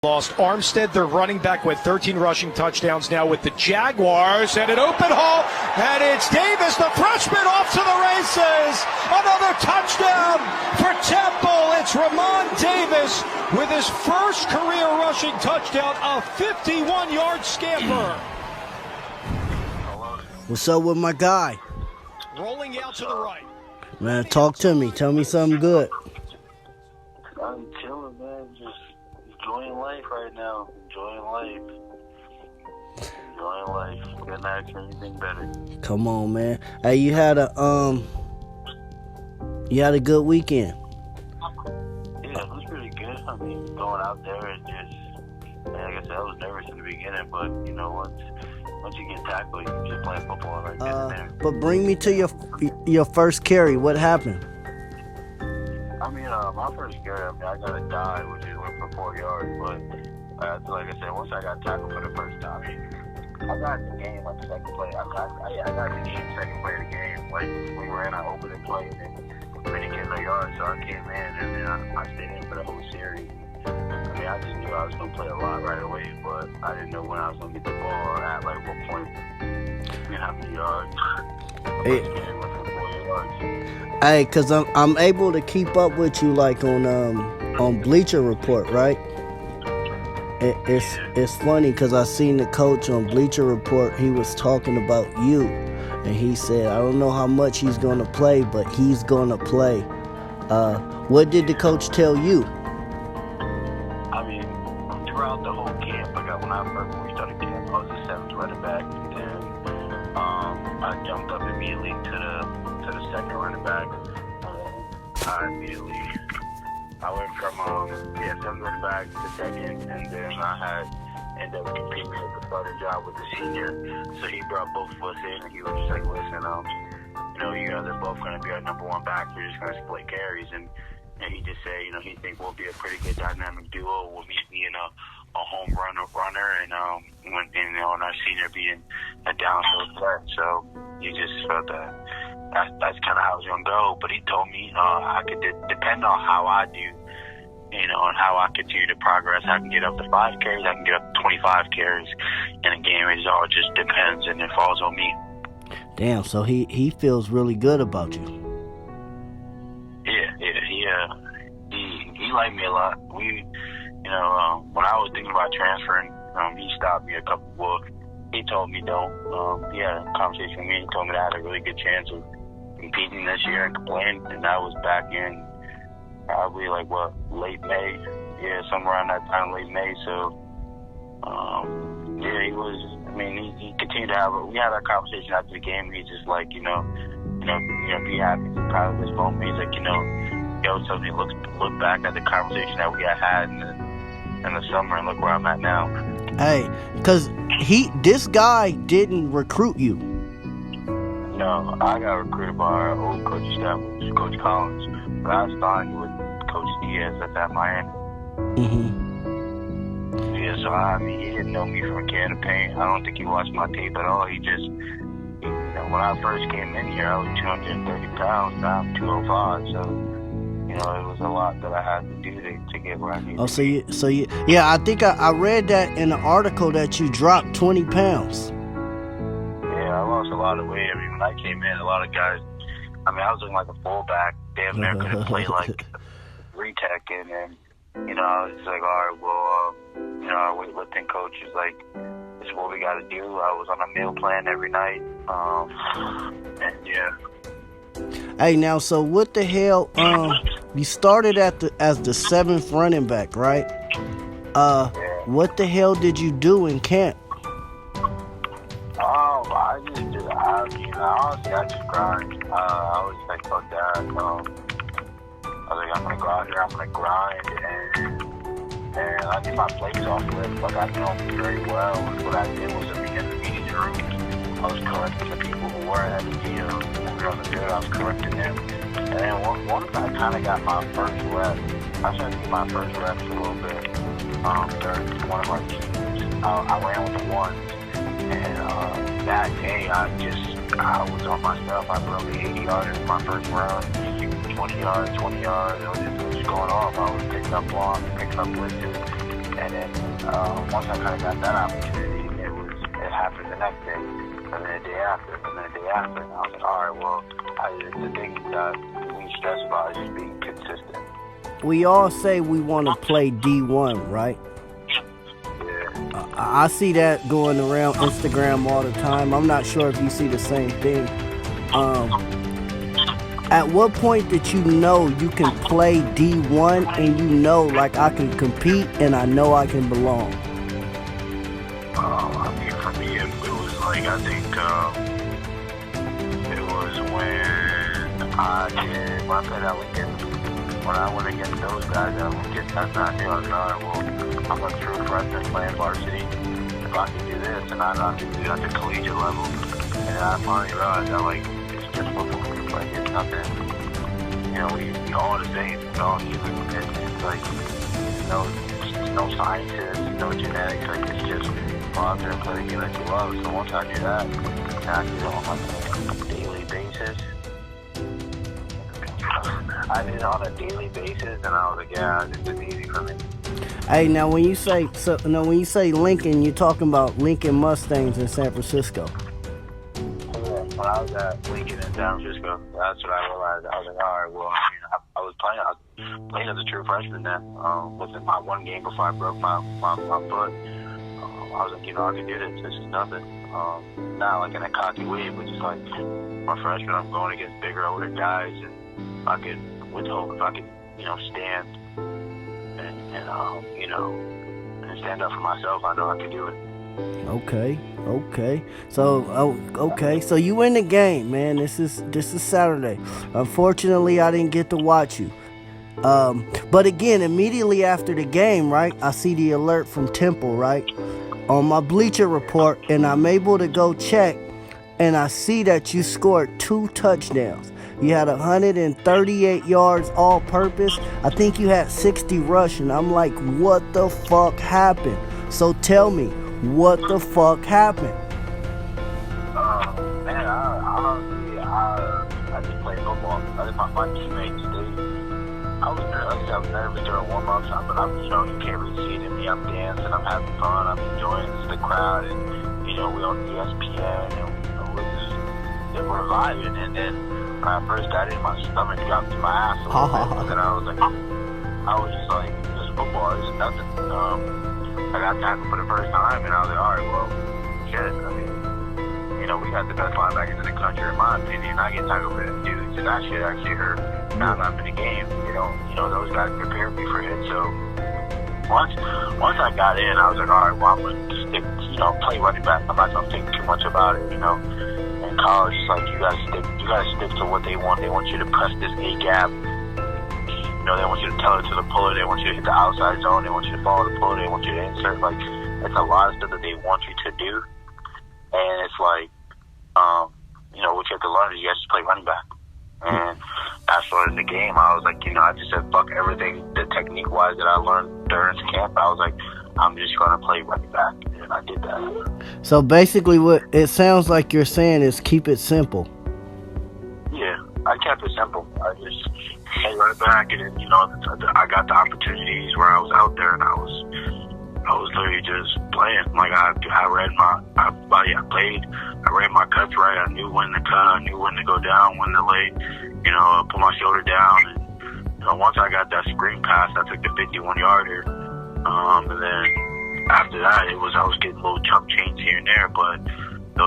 Lost Armstead, their running back, with 13 rushing touchdowns now with the Jaguars. And an open hole, and it's Davis, the freshman, off to the races. Another touchdown for Temple. It's Ramon Davis with his first career rushing touchdown, a 51-yard scamper. What's up with my guy? Rolling out to the right. Man, talk to me. Tell me something good. I'm chilling, man. Just enjoying life right now. Enjoying life. Couldn't ask for anything better. Come on, man. Hey, you had a good weekend. Yeah, it was pretty good. I mean, going out there and just, like I said, I was nervous in the beginning, but you know, once you get tackled, you just play football right there. But bring me to your first carry. What happened? I mean, my first carry, I got a dive, which is went for 4 yards, but like I said, once I got tackled for the first time, I got the game like second play. I got the game second play of the game. Like we ran our opening play, and then we didn't get no yards, so I came in, and then I stayed in for the whole series. I mean, I just knew I was going to play a lot right away, but I didn't know when I was going to get the ball or at like what point and how many yards. Hey, cause I'm able to keep up with you like on Bleacher Report, right? It's funny because I seen the coach on Bleacher Report. He was talking about you, and he said, I don't know how much he's gonna play, but he's gonna play. What did the coach tell you? I mean, throughout the whole camp, when we started camp, I was the 7th running back, and then I jumped up immediately to the second running back. I went from 7th running back to second, and then I ended up competing with the starting job with the senior. So he brought both of us in, and he was just like, listen, you guys are both going to be our number one back. We're just going to split carries. And he just said, he thinks we'll be a pretty good dynamic duo with me being a home runner, and our senior being a downhill threat. So he just felt that that's kind of how it was going to go. But he told me I could depend on how I do, and how I continue to progress. I can get up to 5 carries. I can get up to 25 carries in a game. It all just depends, and it falls on me. Damn, so he feels really good about you. Yeah, he liked me a lot. We, when I was thinking about transferring, he stopped me he told me don't. He had a conversation with me and told me that I had a really good chance of competing this year and playing, and that was back in probably late May. Yeah, somewhere around that time, late May. So, he was. I mean, he continued to we had our conversation after the game. He's just like, be happy, proud of this moment. He's like, so he look back at the conversation that we had in the summer and look where I'm at now. Hey, because this guy didn't recruit you. No, I got recruited by our old coaching staff, which is Coach Collins. But I was signed with Coach Diaz at Miami. Mm-hmm. Yeah, so I mean, he didn't know me from a can of paint. I don't think he watched my tape at all. He just, when I first came in here, I was 230 pounds. Now I'm 205. So, it was a lot that I had to do to get where I needed. Oh, so you, I think I read that in an article that you dropped 20 pounds. Yeah, I lost a lot of weight. I mean, when I came in, a lot of guys, I was looking like a fullback. Damn near could have played like retech, and then, I was like, all right, well, our weightlifting coach is like, this is what we got to do. I was on a meal plan every night, and yeah. Hey, now, so what the hell? You started as the 7th running back, right? What the hell did you do in camp? Honestly, I just grind. I was like, fuck that. I was like, I'm gonna go out here, I'm gonna grind, and I get my plates off the list. Like, I know very well. What I did was in the meeting room, I was correcting the people who weren't at the field. When we were on the field, I was correcting them. And then once I kind of got my first rep, I started to get my first reps a little bit during one of our teams. I ran with the ones, and that day I was on my stuff. I broke 80 yards in my first run, 20 yards. It was just going off. I was picking up blocks, picking up blitzes, And then once I kind of got that opportunity, it happened the next day, and then the day after, and then the day after. And I was like, all right, well, the thing that we stress about is just being consistent. We all say we want to play D1, right? Yeah. I see that going around Instagram all the time. I'm not sure if you see the same thing. At what point did you know you can play D1 and you know, like, I can compete and I know I can belong? I mean, for me, it was like, I think it was when I played at Lincoln, when I went against those guys at Lincoln, that's not here. I was like, all right, well, I'm a true freshman playing varsity. If I can do this, and I know I can do it at the collegiate level. And then I finally realized that, like, it's just football. Like, it's nothing, you know, we all the same. We're all human. It's like, no sciences, no genetics. Like, it's just go out there and play the game that you love. So once I do that, and I do it on like a daily basis. I did it on a daily basis, and I was like, yeah, this is easy for me. Hey, now when you say Lincoln, you're talking about Lincoln Mustangs in San Francisco. When I was at Lincoln in San Francisco, that's what I realized. I was like, all right, well, I was playing as a true freshman then. Within my one game before I broke my foot, I was like, I can do this. This is nothing. Not like in a cocky way, but just like, my freshman, I'm going against bigger, older guys, and I could, with hope, if I could, stand and stand up for myself, I know I could do it. Okay. So you win the game, man. This is Saturday. Unfortunately, I didn't get to watch you. But again, immediately after the game, right, I see the alert from Temple, right, on my Bleacher Report, and I'm able to go check, and I see that you scored 2 touchdowns. You had 138 yards all-purpose. I think you had 60 rushing. I'm like, what the fuck happened? So tell me, what the fuck happened? Man, I just played football. I think my teammates, I was nervous during warm-ups, but you can't really see it in me. I'm dancing, I'm having fun, I'm enjoying the crowd, and, we on ESPN, and we're vibing, and then when I first got in, my stomach dropped to my ass a little bit, and I was just like, this is football, this is nothing. I got tackled for the first time, and I was like, all right, well, shit. I mean, we got the best linebackers in the country, in my opinion. I get tackled for them dudes, and that shit actually hurt. Now I'm in the game, those guys prepared me for it. So once I got in, I was like, all right, well, I'm going to stick, play running back. I'm not going to think too much about it, In college, it's like you gotta stick to what they want. They want you to press this A gap. They want you to tell it to the puller. They want you to hit the outside zone. They want you to follow the puller. They want you to insert. Like, it's a lot of stuff that they want you to do. And it's like, what you have to learn is you have to play running back. And after the game, I was like, I just said, fuck everything, the technique-wise that I learned during camp. I was like, I'm just going to play running back. And I did that. So basically what it sounds like you're saying is keep it simple. Yeah, I kept it simple. I just played running back, and then, I got the opportunities where I was out there, and I was literally just playing. Like, I read I played, I read my cuts right. I knew when to cut, I knew when to go down, when to lay, put my shoulder down. And, once I got that screen pass, I took the 51-yarder. And then after that, I was getting little chunk change here and there, but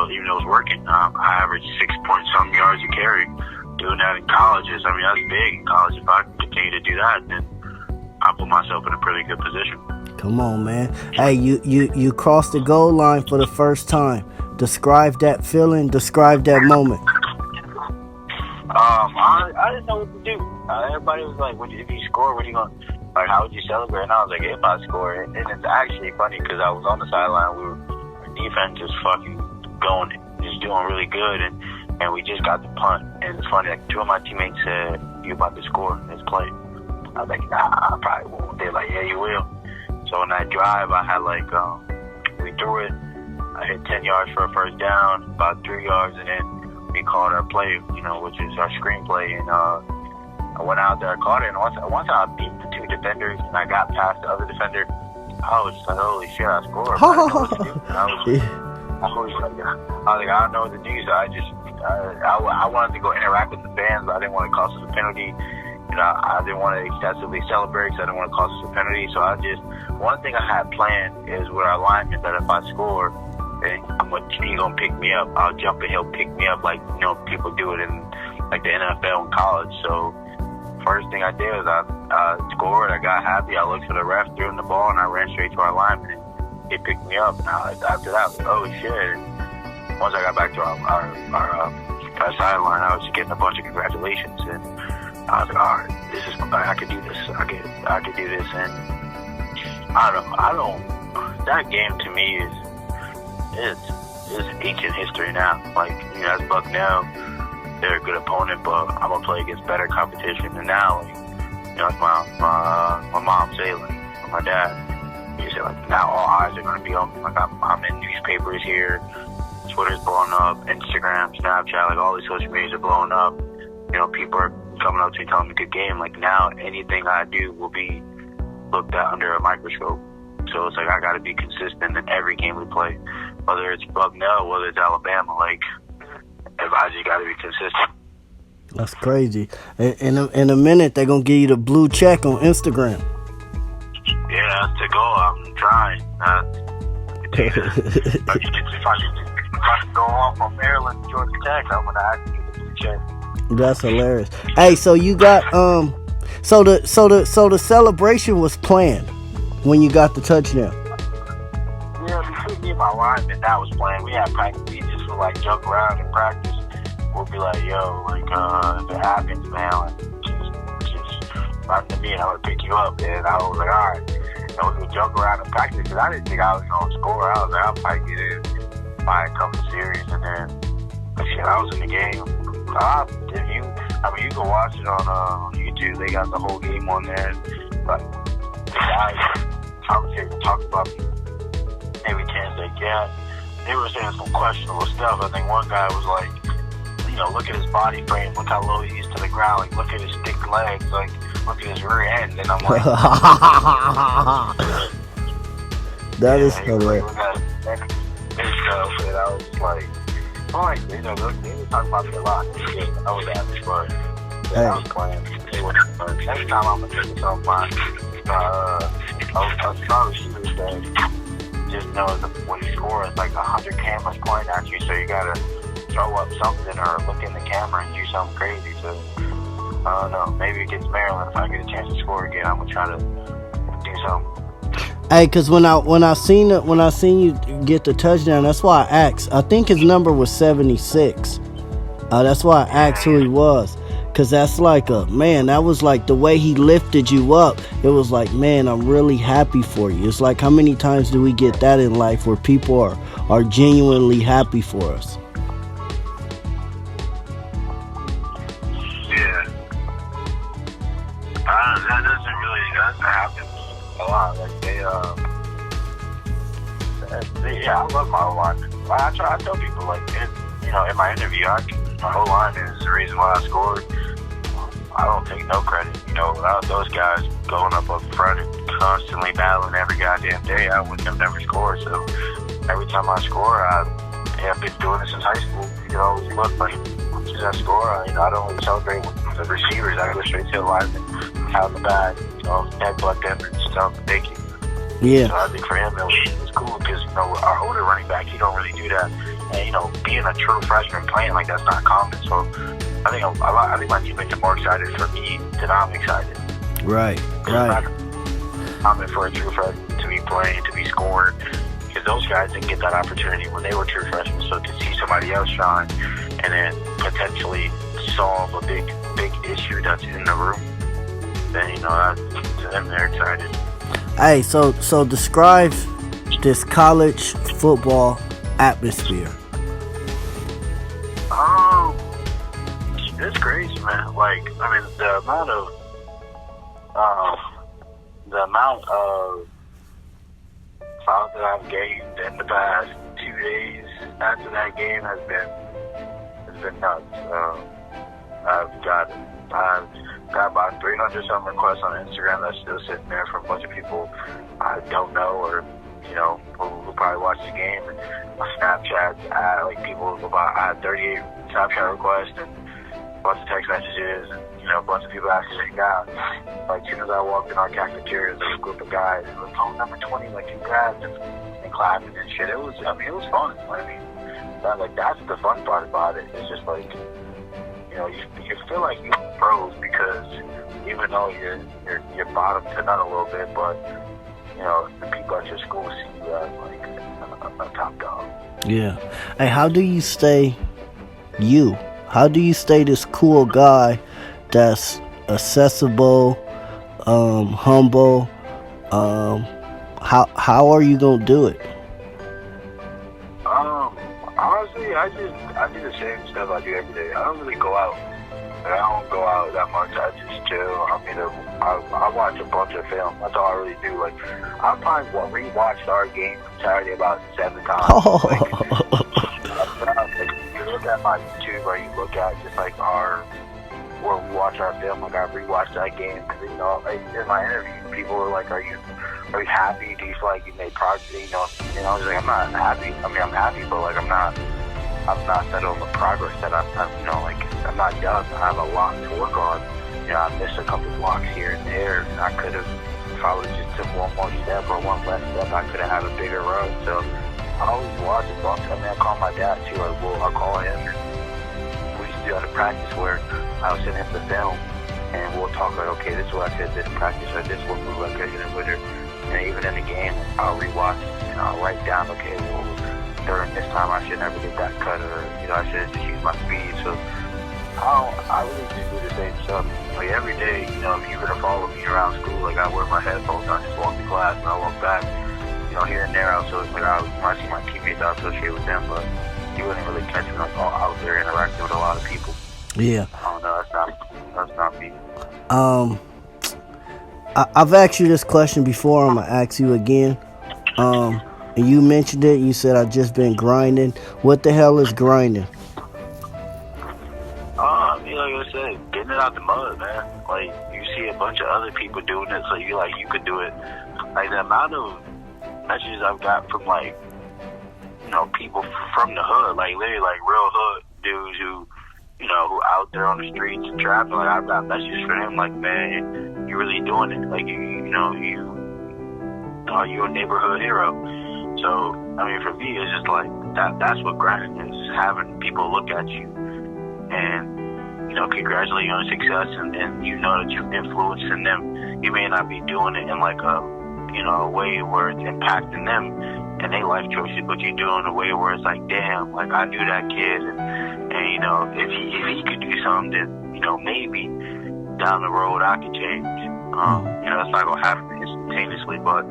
even though it was working, I averaged 6-point-something yards a carry. Doing that in colleges, that's big in college. If I can continue to do that, then I'll put myself in a pretty good position. Come on, man. Hey, you crossed the goal line for the first time. Describe that feeling. Describe that moment. I didn't know what to do. Everybody was like, if you score, what are you going to, like, how would you celebrate? And I was like, if I score. And it's actually funny because I was on the sideline. Our defense is fucking going, just doing really good. And we just got the punt. And it's funny, like, 2 of my teammates said, you about to score this play. I was like, nah, I probably won't. They're like, yeah, you will. So on that drive, I had we threw it. I hit 10 yards for a first down, about 3 yards, and then we called our play, which is our screenplay. And I went out there, I caught it, and once I beat the 2 defenders and I got past the other defender, I was just like, holy shit, I scored. But I didn't know what to do. I don't know what to do. So I wanted to go interact with the fans, but I didn't want to cost us a penalty. I didn't want to excessively celebrate because I didn't want to cost us a penalty. So one thing I had planned is with our lineman that if I score, then he's gonna pick me up. I'll jump and he'll pick me up like people do it in like the NFL and college. So first thing I did was I scored. I got happy. I looked for the ref, threw him the ball, and I ran straight to our lineman. And he picked me up. And after that, I was like, oh shit. And once I got back to our sideline, I was getting a bunch of congratulations. And I was like, all right, I could do this. I could do this. And I don't. That game to me is ancient history now. Like that's Bucknell. They're a good opponent, but I'm gonna play against better competition. And now, like my mom say, like my dad, he said, like now all eyes are gonna be on me. Like I'm in newspapers here, Twitter's blowing up, Instagram, Snapchat, like all these social medias are blowing up. People are coming up to me telling me good game. Like now, anything I do will be looked at under a microscope. So it's like I gotta be consistent in every game we play, whether it's Bucknell, whether it's Alabama. Like I just gotta be consistent. That's crazy. In a minute, they're gonna give you the blue check on Instagram. Yeah, that's the goal. I'm trying. If I can go off on Maryland, Georgia Tech, I'm gonna actually get the blue check. That's hilarious. Hey, so you got so the celebration was planned when you got the touchdown. Yeah, between me and my lineman, that was planned. We had practice. We just would like jump around in practice. We'll be like, yo, like if it happens, man, like, just run to me and I would pick you up. And I was like, all right. And we would jump around in practice because I didn't think I was gonna score. I was like, I'll probably get in by a couple series, and then shit, I was in the game. You can watch it on YouTube. They got the whole game on there. But the guys talk about me every chance they get. They were saying some questionable stuff. I think one guy was like, look at his body frame, look how low he is to the ground, like look at his thick legs, like look at his rear end. And I'm like, that is hilarious. And I was like, they were talking about me a lot. I was happy, but I was playing. Next time I'm gonna take something I was shooting that just know that when you score, it's like 100 cameras pointing at you, so you gotta throw up something or look in the camera and do something crazy. So I don't know. Maybe against Maryland, if I get a chance to score again, I'm gonna try to do something. Hey, cause when I seen you get the touchdown, that's why I asked. I think his number was 76. That's why I asked who he was. Cause that's like that was like the way he lifted you up. It was like, man, I'm really happy for you. It's like, how many times do we get that in life where people are genuinely happy for us? Yeah. That happens a lot. Like I love my O-line. I tell people, like, in my interview, my O-line is the reason why I scored. I don't take no credit. Without those guys going up front and constantly battling every goddamn day, I would have never scored. So every time I score, I've been doing this since high school. You can always look like, as soon as I score, I don't really celebrate with the receivers. I go straight to the lineman, out in the back, headbutt them and just tell them thank you. Yeah. So I think for him, it was cool because, our older running back, he don't really do that. And, being a true freshman playing like that's not common. So I think my teammates are more excited for me than I'm excited. Right. I'm in for a true freshman to be playing, to be scoring. Because those guys didn't get that opportunity when they were true freshmen. So to see somebody else shine and then potentially solve a big issue that's in the room, then, to them, they're excited. Hey, so describe this college football atmosphere. It's crazy, man. Like, the amount of fouls that I've gained in the past 2 days after that game has been nuts. I've got about 300 some requests on Instagram that's still sitting there from a bunch of people I don't know, or who probably watch the game. And my Snapchat, I had 38 Snapchat requests and a bunch of text messages, and a bunch of people asking to hang out. Like, as soon as I walked in our cafeteria, there was a group of guys who was on number 20, like, congrats, and clapping and shit. It was fun. That's the fun part about it. It's just like, you feel like you're pros because even though you're bottom to none a little bit, but the people at your school see you as like a top dog. Yeah. Hey, how do you stay you? How do you stay this cool guy that's accessible, humble? How are you gonna do it? Honestly, I do the same stuff I do every day. I don't really go out. I don't go out that much. I just chill. I watch a bunch of film. That's all I really do. Like, I probably rewatched our game from Saturday about 7 times. Oh. If you look at my YouTube, or you look at just like where we watch our film, like I rewatched that game. In my interview, people were like, "Are you happy? Do you feel like you made progress?" I was like, "I'm not happy. I'm happy, but like I'm not settled on the progress that I'm not done. I have a lot to work on. I missed a couple blocks here and there, and I could have probably just took one more step or one less step. I could have had a bigger run." So I always watch it. I call my dad too. I'll call him. We used to do it in practice where I'll send him the film, and we'll talk like, okay, this is what I said this practice, or this what move I could hit it with her. And even in the game, I'll rewatch it and I'll write down, okay, well, during this time I should never get that cut, or I should just use my speed. So I really just do the same stuff. Like every day, if you're gonna follow me around school, like I wear my headphones, I just walk to class and I walk back. Here and there, when I see my teammates, I associate with them, but you wouldn't really catch me out there interacting with a lot of people. Yeah. I don't know. That's not me. I've asked you this question before. I'm gonna ask you again. And you mentioned it. You said I've just been grinding. What the hell is grinding? Like I said, getting it out the mud, man. Like, you see a bunch of other people doing it, so you could do it. Like, the amount of messages I've got from people from the hood, like literally real hood dudes who out there on the streets and trapping. Like, I've got messages for them, like, man, you really doing it. Like, you're a neighborhood hero. So, for me, it's just like that's what grinding is, having people look at you and congratulate you on success, and that you're influencing them. You may not be doing it in a way where it's impacting them and their life choices, but you're doing a way where it's like, damn, like I knew that kid, and if he could do something, then maybe down the road I could change. It's not gonna happen instantaneously, but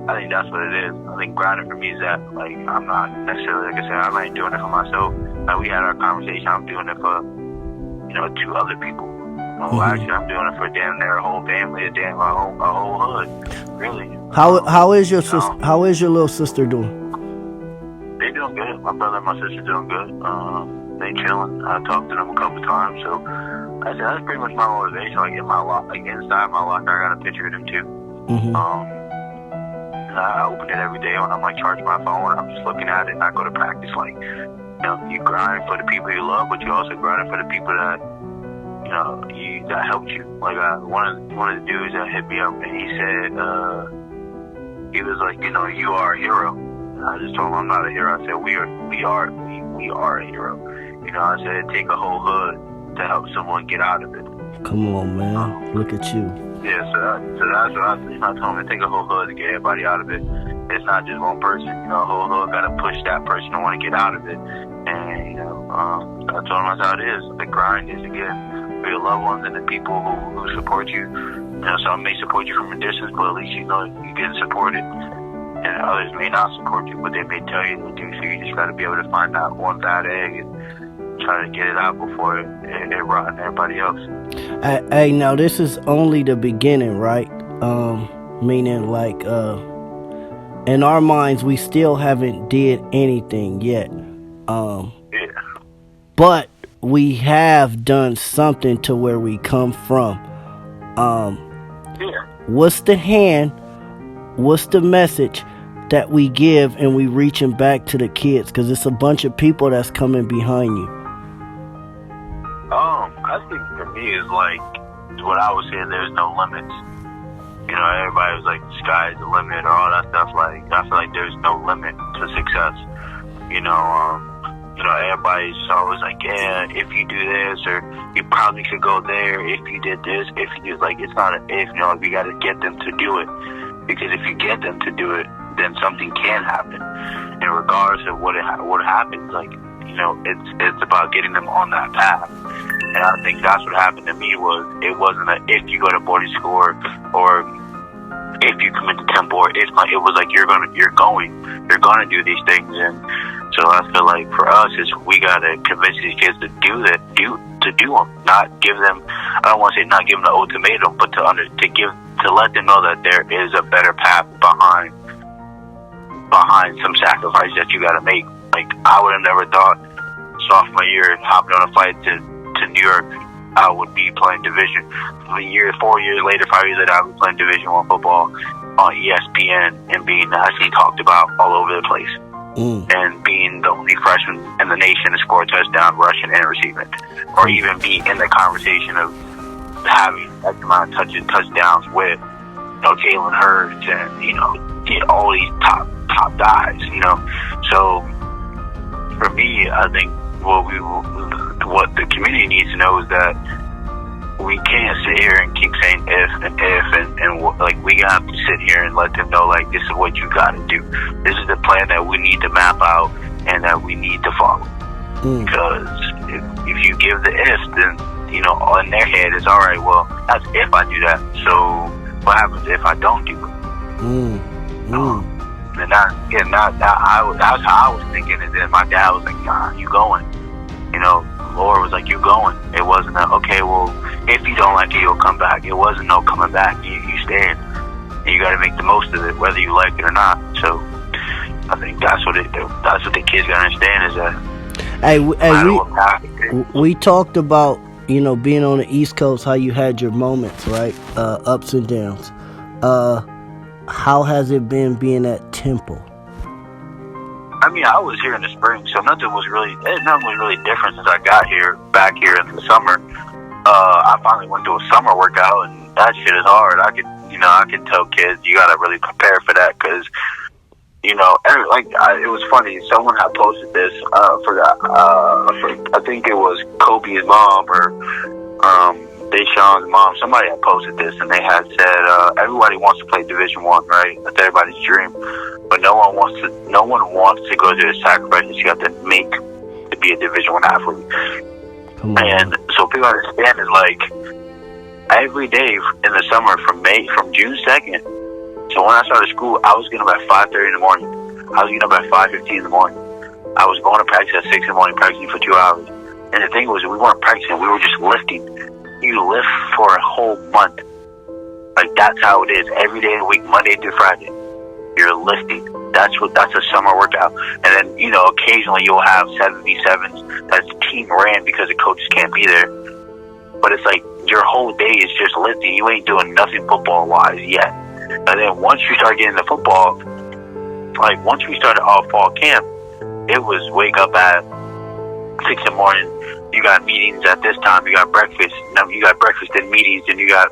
I think that's what it is. I think grinding for me is that, like, I'm not necessarily, like I said, I'm not doing it for myself. Like, we had our conversation, I'm doing it for 2 other people. Actually, I'm doing it for damn near a whole family, a whole hood, really. How is your sister? How is your little sister doing? They doing good. My brother and my sister doing good. They chilling. I talked to them a couple times, so I said that's pretty much my motivation. Like in my inside my locker, I got a picture of them too. Mm-hmm. And I open it every day when I'm charging my phone. I'm just looking at it, and I go to practice. Like, you grind for the people you love, but you also grind for the people that that helped you. Like one of the dudes that hit me up, and he said he was like, you are a hero. And I just told him I'm not a hero. I said we are a hero. I said it take a whole hood to help someone get out of it. Come on, man. Look at you. Yeah, so that's what I told him. It take a whole hood to get everybody out of it. It's not just one person. A whole hood got to push that person to want to get out of it. And I told him that's how it is. The grind is, again, for your loved ones and the people who support you. Some may support you from a distance, but at least you're getting supported. And others may not support you, but they may tell you they do. So you just got to be able to find that one bad egg and try to get it out before it rotten everybody else. Hey, now this is only the beginning, right? Meaning, in our minds, we still haven't did anything yet. Yeah. But we have done something to where we come from. Yeah. What's the message that we give and we reaching back to the kids? Because it's a bunch of people that's coming behind you. I think for me is like what I was saying. There's no limits. You know, everybody was like, the sky's the limit or all that stuff. Like, I feel like there's no limit to success. You know, everybody's always like, yeah, if you do this, or you probably could go there if you did this, if you do, like, it's not an if, you know, we got to get them to do it. Because if you get them to do it, then something can happen. And regardless of what happens, like, you know, it's about getting them on that path. And I think that's what happened to me. It wasn't a if you go to boarding school or if you commit to temple, or if not, it was like you're gonna do these things. And so I feel like for us is we gotta convince these kids to do them, not give them. I don't want to say not give them the ultimatum, but to let them know that there is a better path behind some sacrifice that you gotta make. Like, I would have never thought sophomore year hopping on a flight to New York, I would be playing Division. 4 years later, 5 years later, I was playing Division I football on ESPN and being actually talked about all over the place. And being the only freshman in the nation to score a touchdown, rushing and receiving, or even be in the conversation of having X amount of touchdowns with, you know, Jalen Hurts and, you know, all these top guys, you know. So for me, I think what the community needs to know is that we can't sit here and keep saying if and like, we have to sit here and let them know, like, this is what you got to do. This is the plan that we need to map out and that we need to follow. Because if you give the if, then, you know, in their head is, all right, well, that's if I do that. So what happens if I don't do it? And that's how I was thinking. And then my dad was like, nah, you going. You know, Laura was like, you going. It wasn't a, okay, well, if you don't like it, you'll come back. It wasn't no coming back. You staying. And you got to make the most of it, whether you like it or not. So I think that's what the kids got to understand is that we talked about, you know, being on the East Coast, how you had your moments, right? Ups and downs. How has it been being at Temple? I mean, I was here in the spring, so nothing was really different since I got back here in the summer. I finally went to a summer workout, and that shit is hard. I could tell kids, you gotta really prepare for that, because, you know, it was funny. Someone had posted this. I think it was Kobe's mom or Deshaun's mom. Somebody had posted this, and they had said everybody wants to play Division I, right? That's everybody's dream. But no one wants to go through the sacrifices you have to make to be a Division I athlete. And so people understand is, like, every day in the summer from June 2nd. So when I started school, I was getting up at 5:30 in the morning. I was getting up at 5:15 in the morning. I was going to practice at 6 in the morning, practicing for 2 hours. And the thing was, we weren't practicing; we were just lifting. You lift for a whole month. Like, that's how it is. Every day of the week, Monday through Friday, you're lifting. That's a summer workout. And then, you know, occasionally you'll have 7v7s that's team ran because the coaches can't be there. But it's like your whole day is just lifting. You ain't doing nothing football wise yet. And then once you start getting the football, like once we started all fall camp, it was wake up at 6 in the morning. You got meetings at this time. You got breakfast. You got breakfast, then meetings, then you got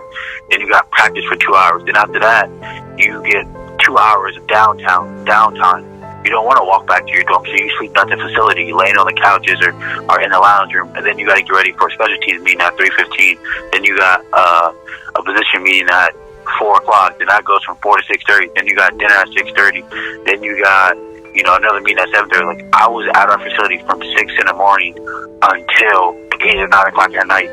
practice for 2 hours. Then after that, you get 2 hours of downtime. You don't want to walk back to your dorm, so you sleep at the facility. You laying on the couches or in the lounge room, and then you got to get ready for a special teams meeting at 3:15. Then you got a position meeting at 4 o'clock. Then that goes from 4 to 6:30. Then you got dinner at 6:30. Then you got, you know, another meeting at 7:30. Like, I was at our facility from 6 in the morning until 8 or 9 o'clock at night.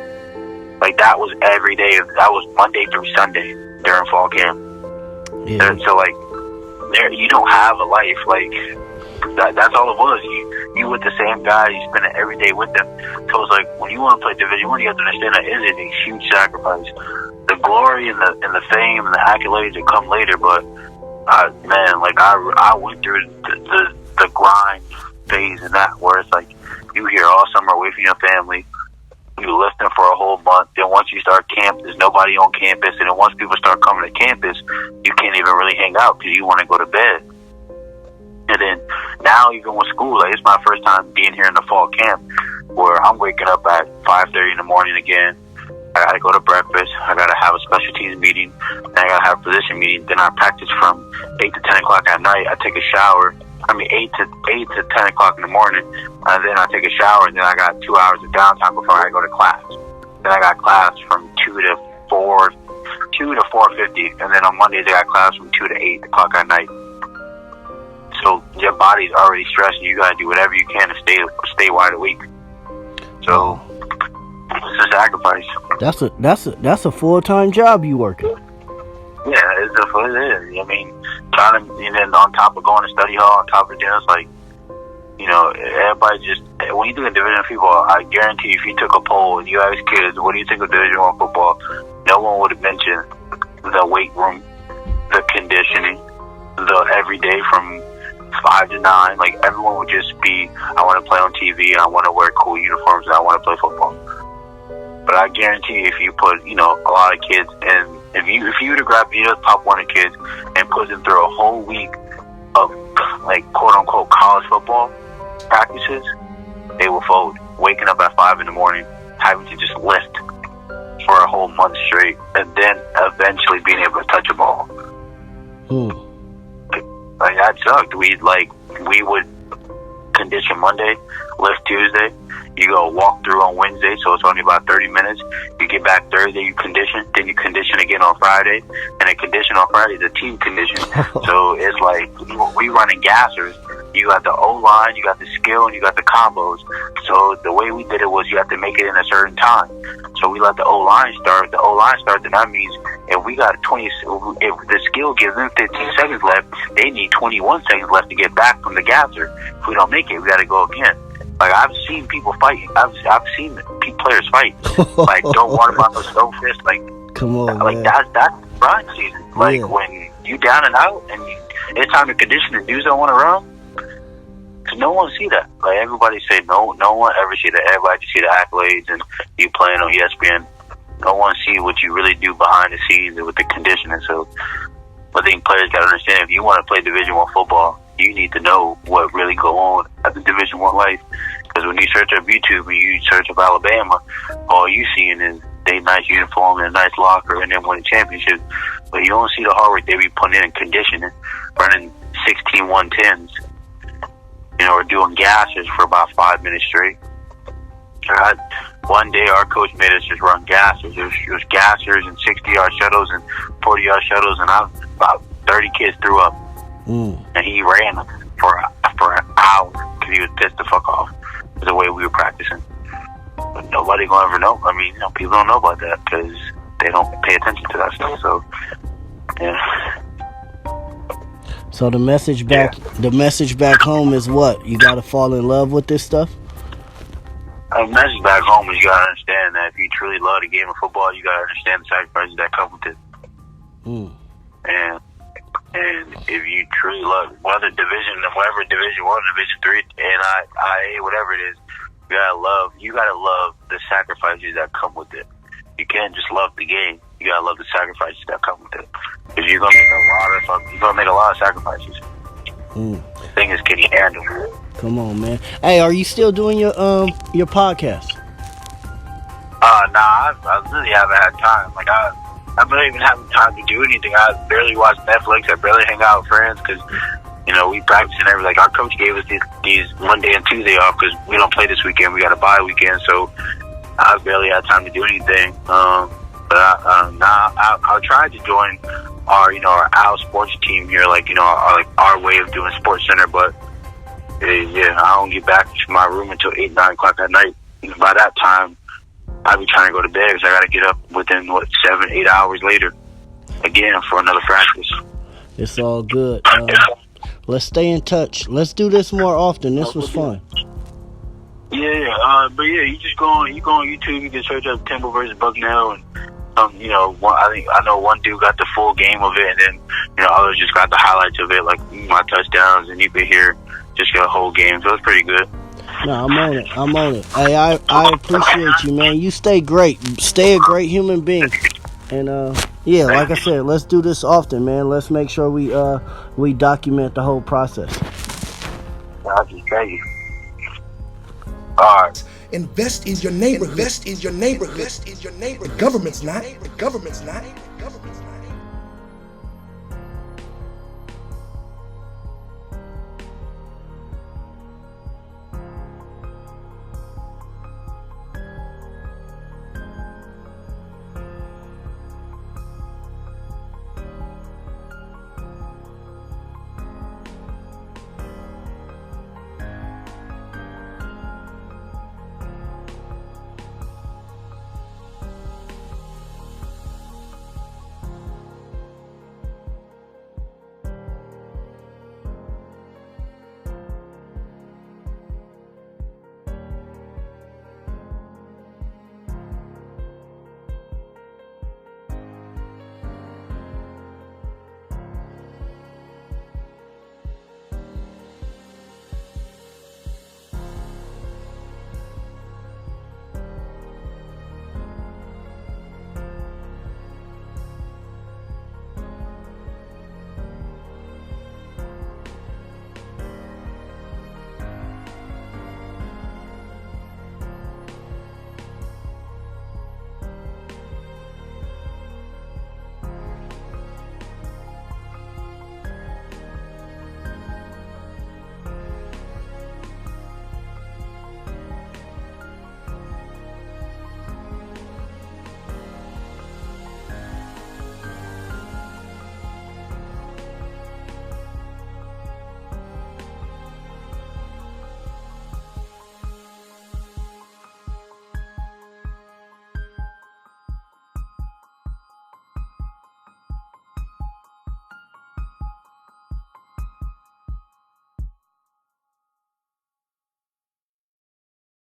Like, that was every day. That was Monday through Sunday during fall camp. Yeah. And so, like, you don't have a life. Like, that's all it was. You with the same guys, you spend every day with them. So it's like, when you want to play Division I, you have to understand that it is a huge sacrifice. The glory and the fame and the accolades that come later, but man, like, I went through the grind phase in that, where it's like You here all summer away from your family. You lifting for a whole month. Then once you start camp, there's nobody on campus. And then once people start coming to campus, you can't even really hang out because you want to go to bed. And then now, even with school, like, it's my first time being here in the fall camp where I'm waking up at 5:30 in the morning again. I got to go to breakfast. I got to have a special teams meeting. Then I got to have a position meeting. Then I practice from 8 to 10 o'clock at night. I take a shower. 8 to 10 o'clock in the morning. And then I take a shower. And then I got 2 hours of downtime before I go to class. Then I got class from 2 to 4:50. And then on Mondays, I got class from 2 to 8 o'clock at night. So your body's already stressed. You got to do whatever you can to stay wide awake. So it's a sacrifice. That's a full-time job you working. Yeah, it is. I mean, trying to, and then on top of going to study hall, on top of that, it's like, everybody just, when you do a Division people, I guarantee if you took a poll and you asked kids, what do you think of Division I football, no one would have mentioned the weight room, the conditioning, the every day from 5 to 9. Like, everyone would just be, I want to play on TV, I want to wear cool uniforms, and I want to play football. But I guarantee if you put, a lot of kids, and if you were to grab the top 100 kids and put them through a whole week of, like, quote-unquote college football practices, they will fold. Waking up at 5 in the morning, having to just lift for a whole month straight, and then eventually being able to touch a ball. Like, that sucked. We would condition Monday, lift Tuesday. You go walk through on Wednesday, so it's only about 30 minutes. You get back Thursday, you condition. Then you condition again on Friday. And a condition on Friday is a team condition. So it's like we running gassers. You got the O-line, you got the skill, and you got the combos. So the way we did it was you have to make it in a certain time. So we let the O-line start. The O-line start, then that means if we got if the skill gives them 15 seconds left, they need 21 seconds left to get back from the gasser. If we don't make it, we got to go again. Like, I've seen people fighting. I've seen players fight. Like, don't water bottles, don't fist. Like, come on, like man. That's grind season. Like, when you down and out and it's time to condition and dudes don't want to run. Cause no one see that. Like, everybody say no one ever see that. Everybody just see the accolades and you playing on ESPN. No one see what you really do behind the scenes with the conditioning. So I think players got to understand, if you want to play Division I football, you need to know what really go on at the Division I life. Because when you search up YouTube and you search up Alabama, all you seeing is they nice uniform and a nice locker and then winning championships. But you don't see the hard work they be putting in conditioning, running 16 110s, or doing gassers for about 5 minutes straight. One day our coach made us just run gassers. It was gassers and 60-yard shuttles and 40-yard shuttles, and about 30 kids threw up. And he ran for an hour because he was pissed the fuck off with the way we were practicing. But nobody gonna ever know. I mean, people don't know about that because they don't pay attention to that stuff. So, yeah. So the message back home is what? You gotta fall in love with this stuff? The message back home is you gotta understand that if you truly love the game of football, you gotta understand the sacrifices that come with it. And if you truly love whatever Division 1, Division 3, NAIA, whatever it is, you gotta love the sacrifices that come with it. You can't just love the game. You gotta love the sacrifices that come with it. Because you're gonna make a lot of sacrifices. The thing is, can you handle it? Come on, man. Hey, are you still doing your podcast? Nah, I really haven't had time. Like, I'm not even having time to do anything. I barely watch Netflix. I barely hang out with friends because, we practice and everything. Like, our coach gave us these Monday and Tuesday off because we don't play this weekend. We got a bye weekend, so I barely had time to do anything. But I'll try to join our Al sports team here, our way of doing Sports Center. But I don't get back to my room until 8, 9 o'clock at night. By that time, I'll be trying to go to bed because I got to get up within 7, 8 hours later again for another practice. It's all good. Let's stay in touch. Let's do this more often. This was fun. But you just go on YouTube. You can search up Temple versus Bucknell, and I know one dude got the full game of it, and then others just got the highlights of it, like my touchdowns, and you could hear just a whole game. So it's pretty good. No, I'm on it. I'm on it. Hey, I appreciate you, man. You stay great. Stay a great human being. And yeah, like I said, let's do this often, man. Let's make sure we document the whole process. I'll just tell you. All right. Invest in your neighborhood. Invest in your neighborhood. Invest in your neighborhood. The government's not. The government's not.